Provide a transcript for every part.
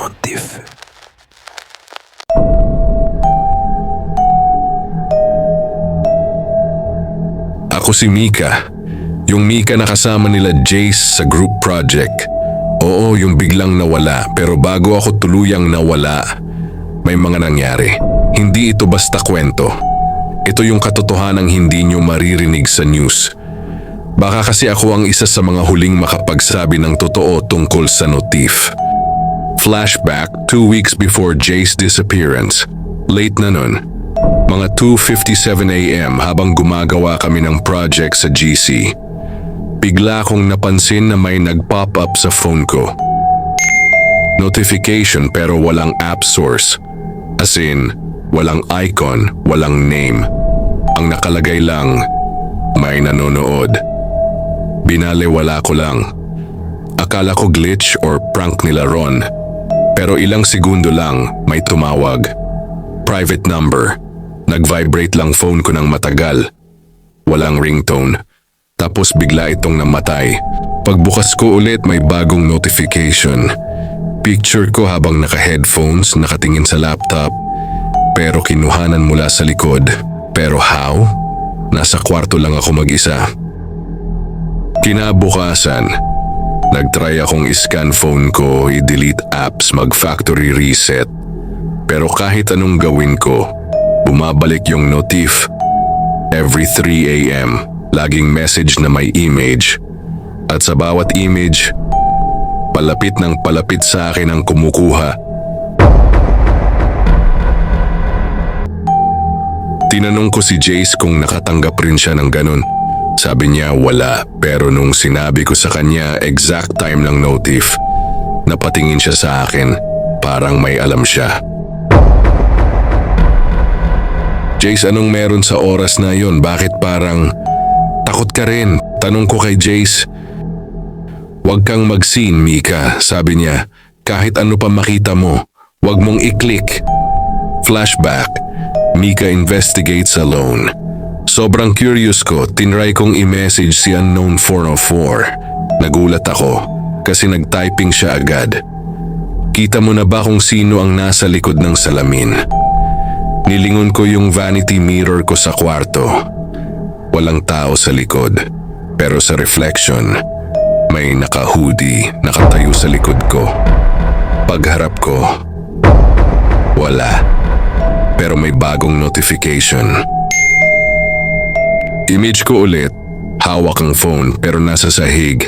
Notif. Ako si Mika. Yung Mika na kasama nila Jace sa group project. Oo, yung biglang nawala, pero bago ako tuluyang nawala, may mga nangyari. Hindi ito basta kwento. Ito yung katotohanang hindi nyo maririnig sa news. Baka kasi ako ang isa sa mga huling makapagsabi ng totoo tungkol sa Notif. Flashback 2 weeks before Jace's disappearance. Late na nun. Mga 2:57 AM habang gumagawa kami ng project sa GC. Bigla kong napansin na may nag-pop up sa phone ko. Notification pero walang app source. As in, walang icon, walang name. Ang nakalagay lang, may nanonood. Binalewala ko lang. Akala ko glitch or prank nila Ron. Pero ilang segundo lang, may tumawag. Private number. Nag-vibrate lang phone ko ng matagal. Walang ringtone. Tapos bigla itong namatay. Pagbukas ko ulit may bagong notification. Picture ko habang naka-headphones, nakatingin sa laptop. Pero kinuhanan mula sa likod. Pero how? Nasa kwarto lang ako mag-isa. Kinabukasan, nagtry akong i-scan phone ko, i-delete apps, mag-factory reset. Pero kahit anong gawin ko, bumabalik yung notif. Every 3 AM, laging message na may image. At sa bawat image, palapit ng palapit sa akin ang kumukuha. Tinanong ko si Jace kung nakatanggap rin siya ng ganun. Sabi niya wala, pero nung sinabi ko sa kanya exact time ng notif, napatingin siya sa akin, parang may alam siya. Jace, anong meron sa oras na yon? Bakit parang takot ka rin? Tanong ko kay Jace. Huwag kang mag-scene, Mika, sabi niya. Kahit ano pa makita mo, huwag mong i-click. Flashback, Mika investigates alone. Sobrang curious ko, tinry kong i-message si Unknown 404. Nagulat ako kasi nag-typing siya agad. Kita mo na ba kung sino ang nasa likod ng salamin? Nilingon ko yung vanity mirror ko sa kwarto. Walang tao sa likod, pero sa reflection, may naka-hoodie nakatayo sa likod ko. Pagharap ko, wala. Pero may bagong notification. Image ko ulit, hawak ang phone pero nasa sahig.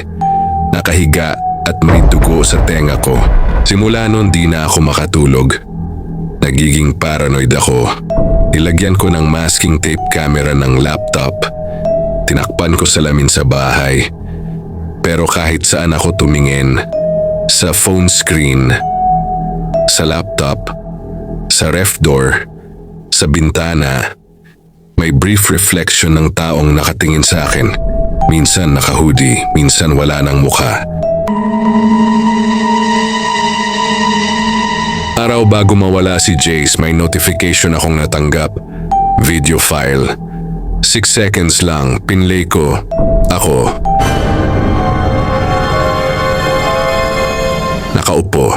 Nakahiga at may dugo sa tenga ko. Simula nun di na ako makatulog. Nagiging paranoid ako. Nilagyan ko ng masking tape camera ng laptop. Tinakpan ko salamin sa bahay. Pero kahit saan ako tumingin, sa phone screen, sa laptop, sa ref door, sa bintana, may brief reflection ng taong nakatingin sa akin. Minsan naka-hoodie, minsan wala ng mukha. Araw bago mawala si Jace, may notification akong natanggap. Video file. 6 seconds lang, pinlay ko. Ako. Nakaupo.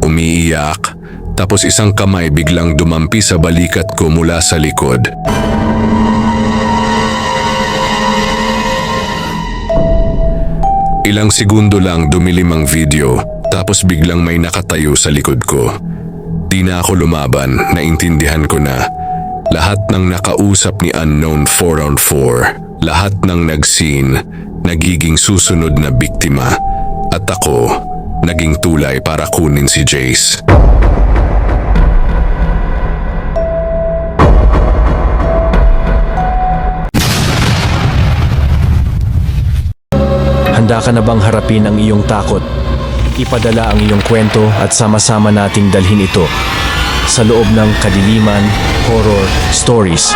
Umiiyak. Tapos isang kamay biglang dumampi sa balikat ko mula sa likod. Ilang segundo lang dumilim ang video. Tapos biglang may nakatayo sa likod ko. Di na ako lumaban, naintindihan ko na. Lahat ng nakausap ni Unknown 404, lahat ng nag-scene, nagiging susunod na biktima. At ako, naging tulay para kunin si Jace. Handa ka na bang harapin ang iyong takot? Ipadala ang iyong kwento at sama-sama nating dalhin ito sa loob ng Kadiliman Horror Stories.